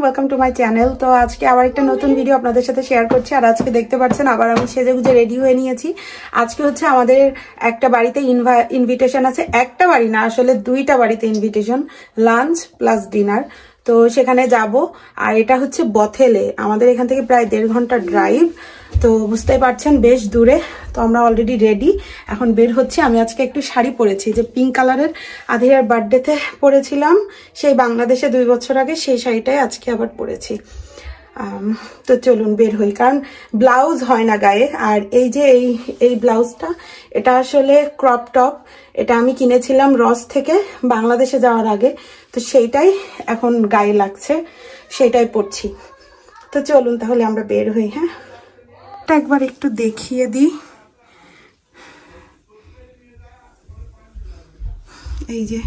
Welcome to my channel. তো আজকে আবার একটা নতুন ভিডিও আপনাদের সাথে শেয়ার করছি। আর আজকে দেখতে পাচ্ছেন আবার আমি সেজেগুজে রেডি হয়ে নিয়েছি। আজকে হচ্ছে আমাদের একটা বাড়িতে ইনভিটেশন আছে। একটা বাড়ি না, আসলে দুইটা বাড়িতে ইনভিটেশন, লাঞ্চ প্লাস ডিনার। তো সেখানে যাব। আর এটা হচ্ছে বথেলে, আমাদের এখান থেকে প্রায় 1.5 ঘন্টা ড্রাইভ। তো বুঝতেই পারছেন বেশ দূরে। তো আমরা অলরেডি রেডি, এখন বের হচ্ছে। আমি আজকে একটু শাড়ি পরেছি, যে পিঙ্ক কালারের আধিরার বার্থডেতে পরেছিলাম সেই বাংলাদেশে 2 বছর আগে, সেই শাড়িটাই আজকে আবার পরেছি। তো চলুন বের হই, কারণ ব্লাউজ হয় না গায়ে। আর এই যে এই ব্লাউজটা, এটা আসলে ক্রপ টপ। এটা আমি কিনেছিলাম রস থেকে বাংলাদেশে যাওয়ার আগে। তো সেইটাই এখন গায়ে লাগছে, সেটাই পরছি। তো চলুন তাহলে আমরা বের হই। হ্যাঁ, একবার একটু দেখিয়ে দিই। এই যে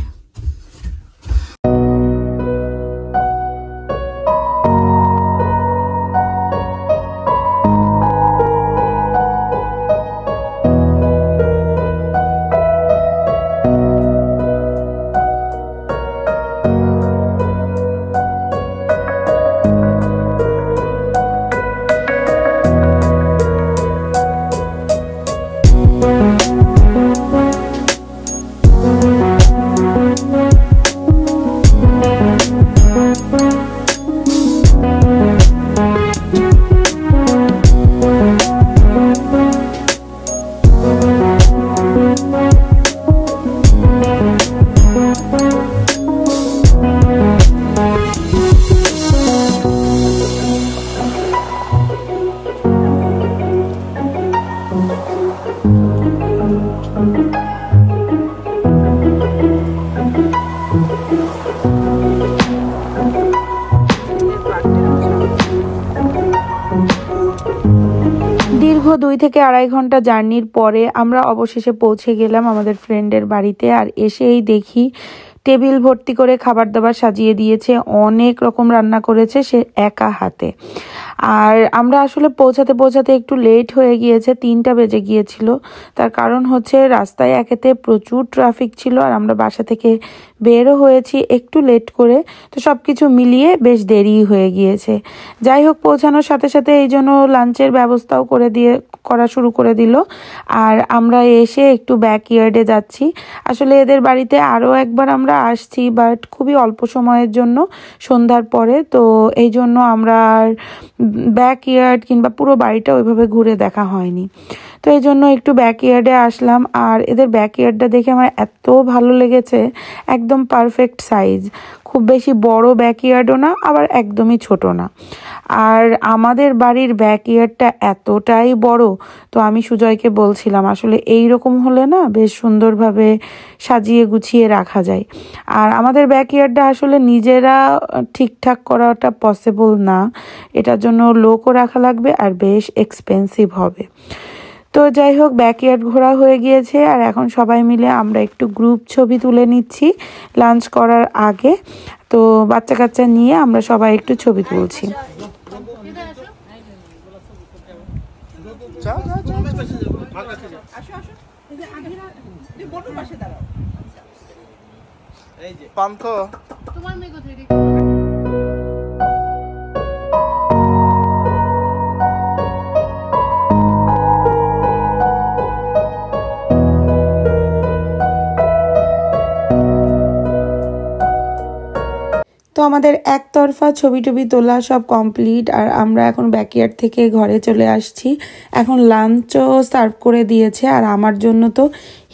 দীর্ঘ 2 থেকে আড়াই ঘন্টা জার্নির পরে আমরা অবশেষে পৌঁছে গেলাম আমাদের ফ্রেন্ডের বাড়িতে। আর এসেই দেখি টেবিল ভর্তি করে খাবার দাবার সাজিয়ে দিয়েছে, অনেক রকম রান্না করেছে সে একা হাতে। আর আমরা আসলে পৌঁছাতে একটু লেট হয়ে গিয়েছে, 3টা বেজে গিয়েছিল। তার কারণ হচ্ছে রাস্তায় একেতে প্রচুর ট্রাফিক ছিল, আর আমরা বাসা থেকে বেরও হয়েছি একটু লেট করে। তো সব কিছু মিলিয়ে বেশ দেরি হয়ে গিয়েছে। যাই হোক, পৌঁছানোর সাথে সাথে এই জন্য লাঞ্চের ব্যবস্থাও করা শুরু করে দিল। আর আমরা এসে একটু ব্যাকইয়ার্ডে যাচ্ছি। আসলে এদের বাড়িতে আরও একবার আমরা আসছি, বাট খুবই অল্প সময়ের জন্য, সন্ধ্যার পরে। তো এই জন্য আমরা আর ব্যাকইয়ার্ড কিংবা পুরো বাড়িটা ওইভাবে ঘুরে দেখা হয়নি। তো এই জন্য একটু ব্যাকইয়ার্ডে আসলাম। আর এদের ব্যাকইয়ার্ডটা দেখে আমার এত ভালো লেগেছে, একদম পারফেক্ট সাইজ, খুব বেশি বড় ব্যাকইয়ার্ডও না, আবার একদমই ছোট না। আর আমাদের বাড়ির ব্যাকইয়ার্ডটা এতটাই বড়, তো আমি সুজয়কে বলছিলাম আসলে এই রকম হলে না বেশ সুন্দরভাবে সাজিয়ে গুছিয়ে রাখা যায়। আর আমাদের ব্যাকইয়ার্ডটা আসলে নিজেরা ঠিকঠাক করাটা পসিবল না, এটার জন্য লোকও রাখা লাগবে, আর বেশ এক্সপেন্সিভ হবে। তো যাই হোক, ব্যাকইয়ার্ড ঘোরা হয়ে গিয়েছে। আর এখন সবাই মিলে আমরা একটু গ্রুপ ছবি তুলে নিচ্ছি লাঞ্চ করার আগে। তো বাচ্চা কাচ্চা নিয়ে আমরা সবাই একটু ছবি তুলছি। তো আমাদের একতরফা ছবি টবি তোলা সব কমপ্লিট। আর আমরা এখন ব্যাকইয়ার্ড থেকে ঘরে চলে আসছি। এখন লাঞ্চও সার্ভ করে দিয়েছে। আর আমার জন্য তো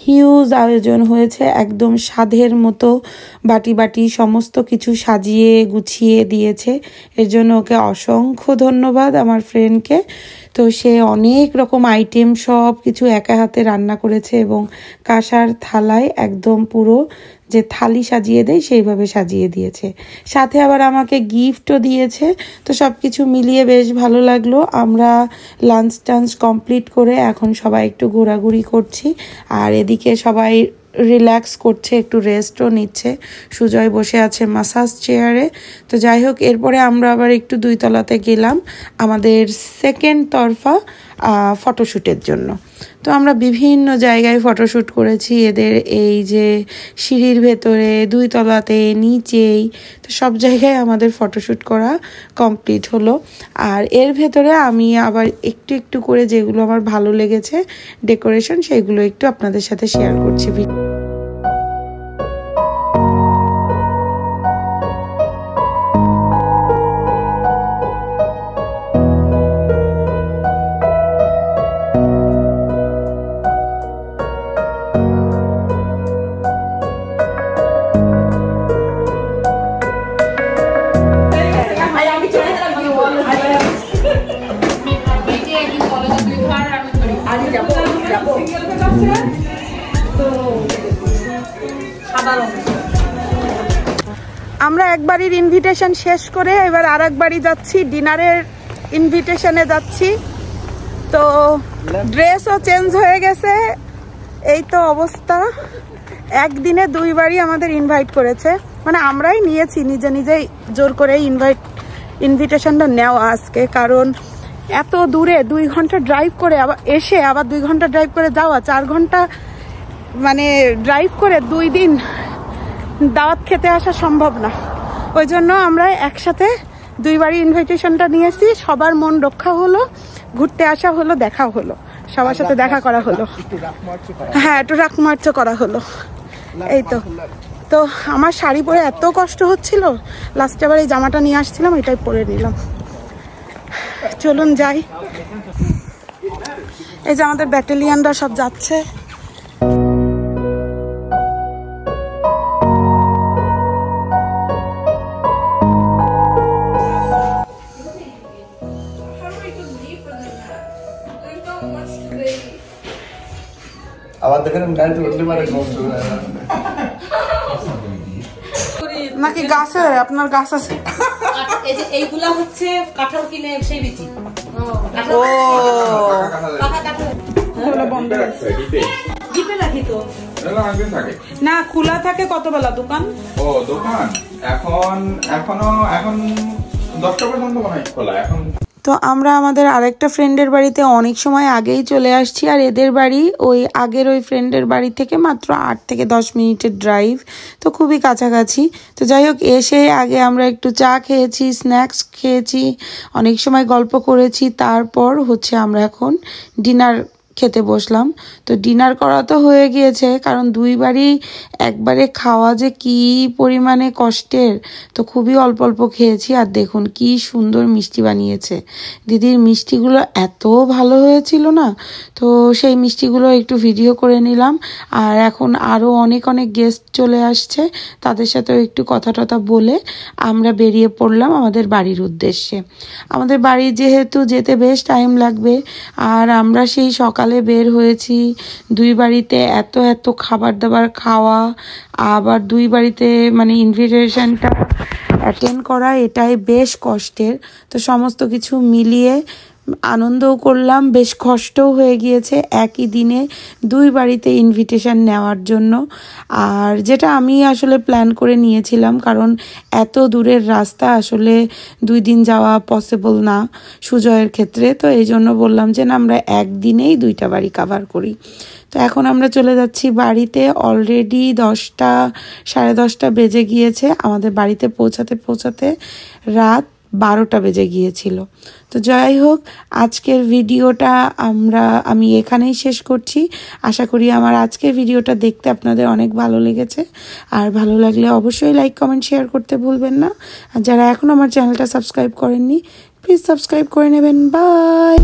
হিউজ আয়োজন হয়েছে, একদম স্বাদের মতো বাটি বাটি সমস্ত কিছু সাজিয়ে গুছিয়ে দিয়েছে। এর জন্য ওকে অসংখ্য ধন্যবাদ, আমার ফ্রেন্ডকে। তো সে অনেক রকম আইটেম সব কিছু একা হাতে রান্না করেছে, এবং কাঁসার থালায় একদম পুরো যে থালি সাজিয়ে দেয় সেইভাবে সাজিয়ে দিয়েছে। সাথে আবার আমাকে গিফটও দিয়েছে। তো সব কিছু মিলিয়ে বেশ ভালো লাগলো। আমরা লাঞ্চ টাঞ্চ কমপ্লিট করে এখন সবাই একটু ঘোরাঘুরি করছি। আর এদিকে সবাই রিল্যাক্স করছে, একটু রেস্টও নিচ্ছে। সুজয় বসে আছে মাসাজ চেয়ারে। তো যাই হোক, এরপরে আমরা আবার একটু 2 তলাতে গেলাম আমাদের সেকেন্ড তরফা ফটোশ্যুটের জন্য। তো আমরা বিভিন্ন জায়গায় ফটোশ্যুট করেছি এদের, এই যে সিঁড়ির ভেতরে, 2 তলাতে, নিচেই, তো সব জায়গায় আমাদের ফটোশ্যুট করা কমপ্লিট হলো। আর এর ভেতরে আমি আবার একটু একটু করে যেগুলো আমার ভালো লেগেছে ডেকোরেশন, সেগুলো একটু আপনাদের সাথে শেয়ার করছি। আমরা একবারের ইনভিটেশন শেষ করে এবার আরেক বাড়ি যাচ্ছি, ডিনারের ইনভিটেশনে যাচ্ছি। তো ড্রেসও চেঞ্জ হয়ে গেছে, এই তো অবস্থা। একদিনে 2 বারই আমাদের ইনভাইট করেছে, মানে আমরাই নিয়েছি, নিজে নিজেই জোর করে ইনভিটেশনটা নেওয়া আজকে। কারণ এত দূরে 2 ঘন্টা ড্রাইভ করে আবার এসে, আবার 2 ঘন্টা ড্রাইভ করে যাওয়া, 4 ঘন্টা মানে ড্রাইভ করে 2 দিন দাওয়াত খেতে আসা সম্ভব না। ওই জন্য আমরা একসাথে 2 বারই ইনভিটেশনটা নিয়েছি। সবার মন রক্ষা হলো, ঘুরতে আসা হলো, দেখা হলো, সবার সাথে দেখা করা হলো। হ্যাঁ, একটু রাকমার্চও করা হলো। এই তো। তো আমার শাড়ি পরে এত কষ্ট হচ্ছিল, লাস্টে আবার এই জামাটা নিয়ে আসছিলাম, এটাই পরে নিলাম। চলুন যাই। এই যে আমাদের ব্যাটালিয়ানরা সব যাচ্ছে। নাকি গাছে, আপনার গাছ আছে? এইগুলা হচ্ছে কাঁঠাল কিনে সেই বিচি। ও ডিপে রাখি তো না, খোলা থাকে কত বেলা দোকান? ও দোকান এখন 10টা পর্যন্ত মনে হয় খোলা এখন। তো আমরা আমাদের আরেকটা ফ্রেন্ডের বাড়িতে অনেক সময় আগেই চলে আসছি, আর এদের বাড়ি ওই আগের ওই ফ্রেন্ডের বাড়ি থেকে মাত্র 8 থেকে 10 মিনিটের ড্রাইভ, তো খুবই কাছাকাছি। তো যাই হোক, এসে আগে আমরা একটু চা খেয়েছি, স্ন্যাক্স খেয়েছি, অনেক সময় গল্প করেছি, তারপর হচ্ছে আমরা এখন ডিনার খেতে বসলাম। তো ডিনার করা তো হয়ে গিয়েছে, কারণ 2 বারই একবারে খাওয়া যে কি পরিমাণে কষ্টের, তো খুবই অল্প অল্প খেয়েছি। আর দেখুন কি সুন্দর মিষ্টি বানিয়েছে দিদির, মিষ্টিগুলো এত ভালো হয়েছিল না, তো সেই মিষ্টিগুলো একটু ভিডিও করে নিলাম। আর এখন আরও অনেক অনেক গেস্ট চলে আসছে, তাদের সাথেও একটু কথা টথা বলে আমরা বেরিয়ে পড়লাম আমাদের বাড়ির উদ্দেশ্যে। আমাদের বাড়ি যেহেতু যেতে বেশ টাইম লাগবে, আর আমরা সেই সকালে বের হয়েছি। 2 বাড়িতে এত এত খাবার দাবার খাওয়া, আবার 2 বাড়িতে মানে ইনভিটেশনটা অ্যাটেন্ড করা, এটাই বেশ কষ্টের। তো সমস্ত কিছু মিলিয়ে আনন্দও করলাম, বেশ কষ্টও হয়ে গিয়েছে একই দিনে 2 বাড়িতে ইনভিটেশন নেওয়ার জন্য। আর যেটা আমি আসলে প্ল্যান করে নিয়েছিলাম, কারণ এত দূরের রাস্তা আসলে 2 দিন যাওয়া পসিবল না সুজয়ের ক্ষেত্রে। তো এই জন্য বললাম যে না, আমরা একদিনেই 2টা বাড়ি কভার করি। তো এখন আমরা চলে যাচ্ছি বাড়িতে। অলরেডি 10টা, 10:30 বেজে গিয়েছে। আমাদের বাড়িতে পৌঁছাতে রাত 12টা বেজে গিয়েছিল। তো যাই হোক, আজকের ভিডিওটা আমি এখানেই শেষ করছি। আশা করি আমার আজকের ভিডিওটা দেখতে আপনাদের অনেক ভালো লেগেছে। আর ভালো লাগলে অবশ্যই লাইক, কমেন্ট, শেয়ার করতে ভুলবেন না। আর যারা এখন আমার চ্যানেলটা সাবস্ক্রাইব করেননি, প্লিজ সাবস্ক্রাইব করে নেবেন। বাই।